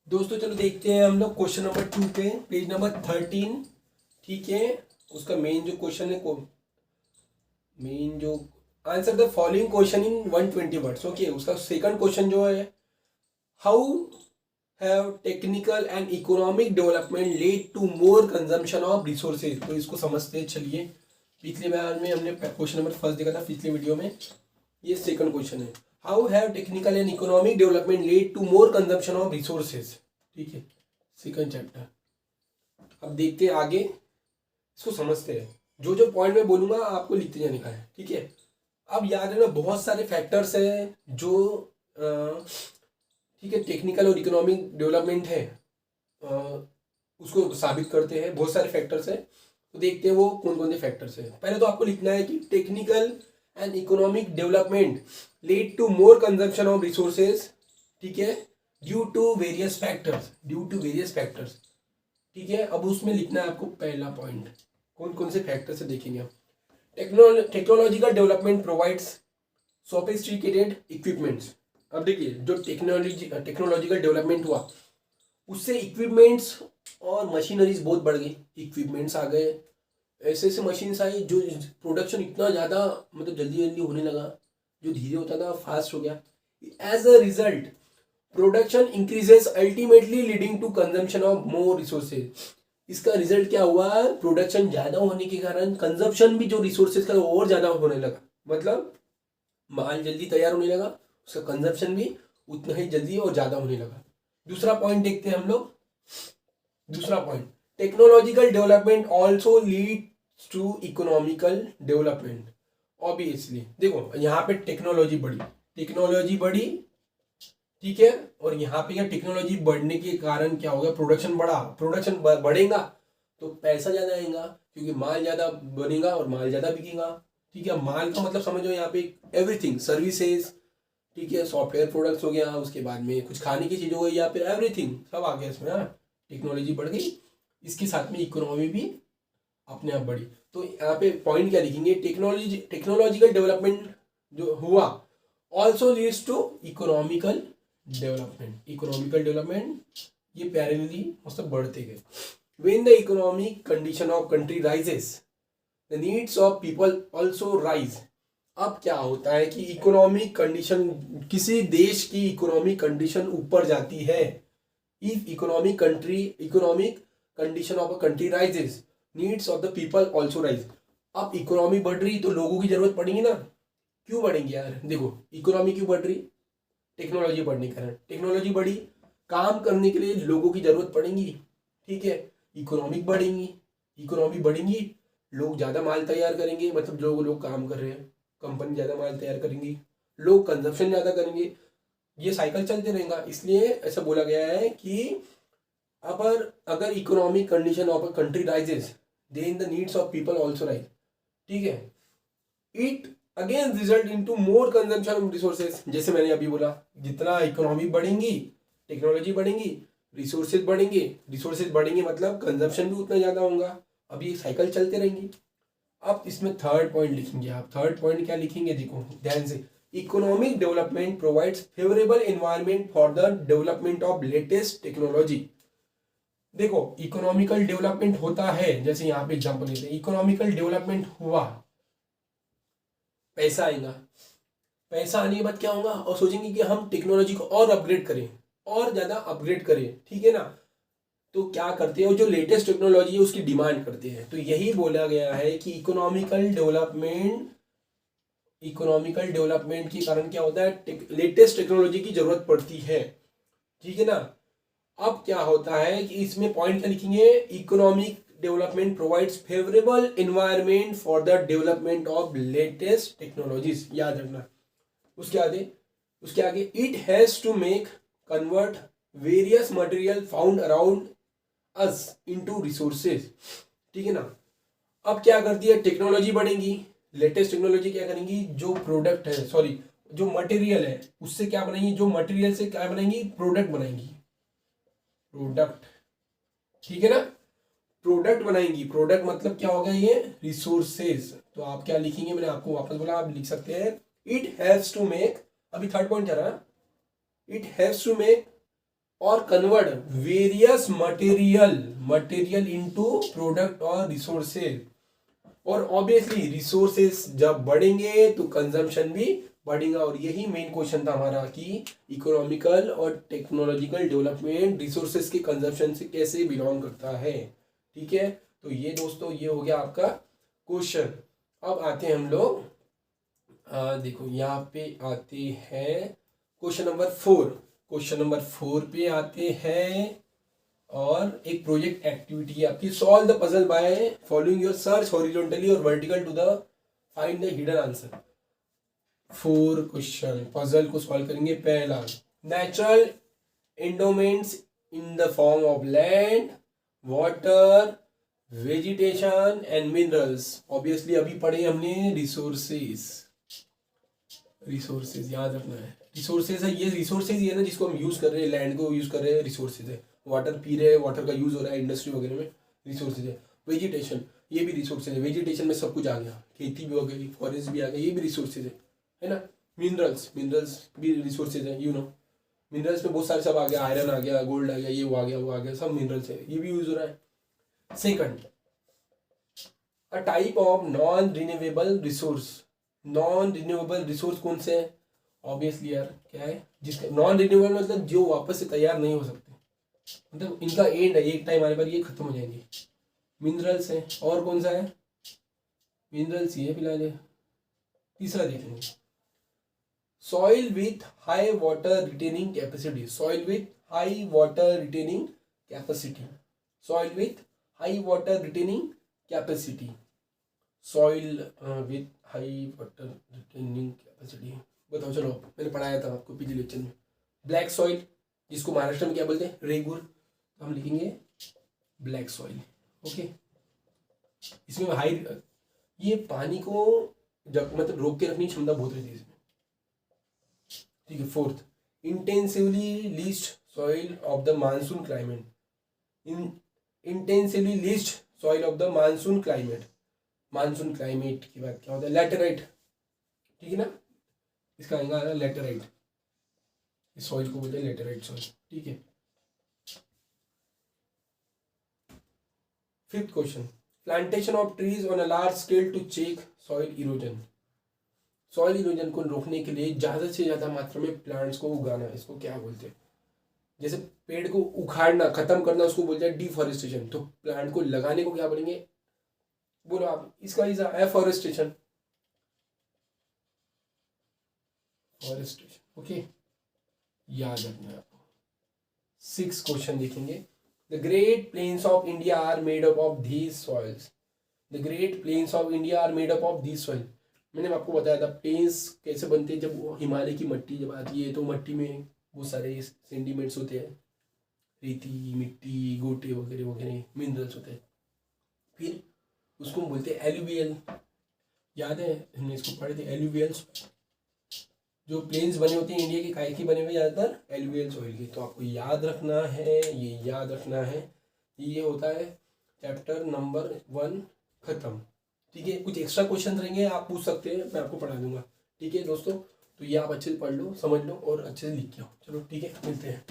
दोस्तों चलो देखते हैं हम लोग क्वेश्चन नंबर 2 पे, पेज नंबर 13। ठीक है, उसका मेन जो क्वेश्चन है, मेन जो answer the following question in 120 words. Okay, उसका सेकंड क्वेश्चन जो है, how have technical and economic development led to more consumption of resources. तो इसको समझते हैं, चलिए। पिछले बार में हमने क्वेश्चन नंबर फर्स्ट देखा था, पिछले वीडियो में। ये सेकंड क्वेश्चन है, how have technical and economic development led to more consumption of resources. ठीक है, सेकंड चैप्टर। अब देखते हैं आगे, इसको समझते हैं। जो जो पॉइंट मैं बोलूंगा आपको लिखते जाने का है, ठीक है। अब याद रखना, बहुत सारे फैक्टर्स हैं जो ठीक है, टेक्निकल और इकोनॉमिक डेवलपमेंट है, अ, उसको साबित करते हैं। बहुत सारे फैक्टर्स हैं, तो देखते हैं वो कौन कौन से फैक्टर्स हैं। पहले तो आपको लिखना है कि technical and economic development lead to more consumption of resources, ठीक है, due to various factors, due to various factors. ठीक है, अब उसमें लिखना है आपको पहला पॉइंट, कौन कौन से फैक्टर्स से देखेंगे आप। Technological development provides sophisticated equipments. अब देखिए, जो टेक्नोलॉजिकल डेवलपमेंट हुआ, उससे इक्विपमेंट्स और मशीनरीज बहुत बढ़ गई। इक्विपमेंट्स आ गए, ऐसे ऐसे मशीन्स आई जो प्रोडक्शन इतना ज़्यादा मतलब जल्दी जल्दी होने लगा, जो धीरे होता था फास्ट हो गया। As a result production increases, ultimately leading to consumption of more resources. इसका रिजल्ट क्या हुआ, प्रोडक्शन ज़्यादा होने के कारण कंजम्पशन भी जो रिसोर्सेज का और ज़्यादा होने लगा। मतलब माल जल्दी तैयार होने लगा, उसका कंजम्पशन भी उतना ही जल्दी और ज़्यादा होने लगा। दूसरा पॉइंट देखते हैं हम लोग। दूसरा point, technological development also leads to economical development. Obviously देखो, यहाँ पे टेक्नोलॉजी बढ़ी, टेक्नोलॉजी बढ़ी, ठीक है। और यहाँ पे क्या, टेक्नोलॉजी बढ़ने के कारण क्या होगा, प्रोडक्शन बढ़ा, प्रोडक्शन बढ़ेगा तो पैसा ज़्यादा आएगा, क्योंकि माल ज़्यादा बनेगा और माल ज़्यादा बिकेगा। ठीक है, माल का मतलब समझो यहाँ पे एवरीथिंग, सर्विसेज, ठीक है, सॉफ्टवेयर प्रोडक्ट्स हो गया, उसके बाद में कुछ खाने की चीज़ हो गई, या फिर एवरीथिंग सब आ गया इसमें। हाँ, टेक्नोलॉजी बढ़ गई, इसके साथ में इकोनॉमी भी अपने आप बढ़ी। तो यहाँ पे पॉइंट क्या लिखेंगे, टेक्नोलॉजिकल डेवलपमेंट जो हुआ also leads to economical development. Economical development ये पैरेलली मतलब बढ़ते गए। When the economic condition of country rises, the needs of people also rise. अब क्या होता है कि इकोनॉमिक कंडीशन, किसी देश की इकोनॉमिक कंडीशन ऊपर जाती है, if economic condition of a country rises, needs of the people also rise. अब इकोनॉमी बढ़ रही तो लोगों की जरूरत पड़ेगी ना। क्यों बढ़ेंगी यार, देखो इकोनॉमी क्यों बढ़ रही, टेक्नोलॉजी बढ़ने के कारण। टेक्नोलॉजी बढ़ी, काम करने के लिए लोगों की जरूरत पड़ेगी, ठीक है, इकोनॉमिक बढ़ेंगी, इकोनॉमी बढ़ेंगी, लोग ज़्यादा माल तैयार करेंगे, मतलब जो लोग काम कर रहे हैं, कंपनी ज़्यादा माल तैयार करेंगी, लोग कंजप्शन ज़्यादा करेंगे, ये साइकिल चलते रहेगा। इसलिए ऐसा बोला गया है कि अगर economic condition of a country rises, then the needs of people also rise. ठीक है, it again result into more consumption of resources. जैसे मैंने अभी बोला, जितना इकोनॉमी बढ़ेंगी, टेक्नोलॉजी बढ़ेंगी, रिसोर्सेज बढ़ेंगे, रिसोर्सेज बढ़ेंगे मतलब कंजम्पशन भी उतना ज़्यादा होगा। अब ये साइकिल चलते रहेंगी। अब इसमें थर्ड पॉइंट लिखेंगे आप। थर्ड पॉइंट क्या लिखेंगे, देखो ध्यान से, economic development provides favourable environment for the development of latest technology. देखो इकोनॉमिकल डेवलपमेंट होता है, जैसे यहाँ पे एग्जांपल लेते हैं, इकोनॉमिकल डेवलपमेंट हुआ, पैसा आएगा, पैसा आने के बाद क्या होगा, और सोचेंगे कि हम टेक्नोलॉजी को और अपग्रेड करें, और ज़्यादा अपग्रेड करें, ठीक है ना। तो क्या करते हैं, जो लेटेस्ट टेक्नोलॉजी है उसकी डिमांड करते हैं। तो यही बोला गया है कि इकोनॉमिकल डेवलपमेंट के कारण क्या होता है, लेटेस्ट टेक्नोलॉजी की जरूरत पड़ती है, ठीक है ना। अब क्या होता है कि इसमें पॉइंट क्या लिखेंगे, economic development provides favourable environment for the development of latest technologies. याद रखना। उसके आगे it has to make convert various material found around us into resources, ठीक है ना। अब क्या करती है, टेक्नोलॉजी बढ़ेगी, लेटेस्ट टेक्नोलॉजी क्या करेंगी, जो प्रोडक्ट है, सॉरी जो मटेरियल है उससे क्या बनाएंगी, जो मटेरियल से क्या बनाएंगी, प्रोडक्ट बनाएंगी, प्रोडक्ट, ठीक है ना। प्रोडक्ट बनाएंगी, प्रोडक्ट मतलब क्या होगा, ये रिसोर्सेज। तो आप क्या लिखेंगे, मैंने आपको वापस बोला, आप लिख सकते हैं इट हैज टू मेक, अभी थर्ड पॉइंट जा रहा है, इट हैज टू मेक और convert various material into product और रिसोर्सेज। और ऑब्वियसली रिसोर्सेज जब बढ़ेंगे तो कंजम्पशन भी बढ़ेगा। और यही मेन क्वेश्चन था हमारा कि इकोनॉमिकल और टेक्नोलॉजिकल डेवलपमेंट रिसोर्सेज के कंजम्पशन से कैसे बिलोंग करता है। ठीक है, तो ये दोस्तों ये हो गया आपका क्वेश्चन। अब आते हैं हम लोग देखो यहाँ पे आते हैं क्वेश्चन नंबर 4। क्वेश्चन नंबर 4 पे आते हैं और एक प्रोजेक्ट एक्टिविटी है आपकी, solve the puzzle by following your search horizontally और vertical to the find the hidden answer. 4 question puzzle को सॉल्व करेंगे। पहला, natural endowments in the form of land, water, vegetation and minerals. Obviously अभी पढ़े हमने resources याद रखना है। रिसोर्सेज है, ये रिसोर्सेज ये ना जिसको हम यूज कर रहे हैं, लैंड को यूज कर रहे हैं, रिसोर्सेज है। वाटर पी रहे हैं, वाटर का यूज हो रहा है इंडस्ट्री वगैरह में, रिसोर्सेज है। वेजिटेशन, ये भी रिसोर्सेज है। वेजिटेशन में सब कुछ आ गया, खेती भी हो गई, फॉरेस्ट भी आ गया, ये भी रिसोर्सेज है ना। मिनरल्स भी रिसोर्सेज है, यू नो। मिनरल्स में बहुत सारे सब आ गया, आयरन आ गया, गोल्ड आ गया, ये वो आ गया, वो आ गया, सब मिनरल्स है, ये भी यूज हो रहा है। Second, a type of non renewable resource. Non renewable resource कौन से हैं? ऑब्वियसली यार क्या है, जिसका नॉन रिन्यूएबल मतलब जो वापस से तैयार नहीं हो सकते, मतलब इनका एंड है, एक टाइम आने पर ये खत्म हो जाएंगे। मिनरल्स हैं। और कौन सा है? मिनरल्स ही है फिलहाल। तीसरा देखेंगे, soil with high water retaining capacity. Soil with high water retaining capacity. Soil with high water retaining capacity. Soil with high water retaining capacity, बताओ चलो, मैंने पढ़ाया था आपको पिछले लेक्चर में। ब्लैक सॉइल, जिसको महाराष्ट्र में क्या बोलते हैं, रेगुर, तो हम लिखेंगे ब्लैक सॉइल। ओके, इसमें हाई, ये पानी को जब मतलब रोक के रखने की क्षमता बहुत रहती है इसमें। ठीक है। Fourth, intensively least soil of the monsoon climate. Intensively least soil of the monsoon climate. Monsoon climate की बात क्या होता है? लैटेराइट, ठीक है ना, इसका आएगा लैटेराइट। इस सॉइल को बोलते हैं लैटेराइट सॉइल। ठीक है। Fifth question, plantation of trees on a large scale to check soil erosion. Soil erosion को रोकने के लिए ज़्यादा से ज़्यादा मात्रा में प्लांट्स को उगाना, इसको क्या बोलते हैं? जैसे पेड़ को उखाड़ना, खत्म करना, उसको बोलते हैं डिफॉरेस्टेशन। तो प्लांट को लगाने को क्या बोलेंगे? बोलो आप, इसका एफॉरेस्टेशन। फॉरेस्टेशन। ओके, याद रखना है आपको। 6 क्वेश्चन देखेंगे। The great plains of India are made up of these soils. The great plains of India are made up of these soil. मैंने आपको बताया था प्लेन्स कैसे बनते हैं। जब हिमालय की मिट्टी जब आती है तो मिट्टी में बहुत सारे सेंडिमेंट्स होते हैं, रेती, मिट्टी, गोटे वगैरह वगैरह मिनरल्स होते हैं। फिर उसको हम बोलते हैं एलुवियल। याद है, हमने इसको पढ़े थे, एलुवियल। जो प्लेन्स बने होते हैं इंडिया के, काय के बने हुए ज़्यादातर? एलुवियल सॉइल के। तो आपको याद रखना है, ये याद रखना है। ये होता है चैप्टर नंबर 1 खत्म। ठीक है, कुछ एक्स्ट्रा क्वेश्चन रहेंगे, आप पूछ सकते हैं, मैं आपको पढ़ा दूंगा। ठीक है दोस्तों, तो ये आप अच्छे से पढ़ लो, समझ लो और अच्छे से लिख के आओ। चलो ठीक है, मिलते हैं।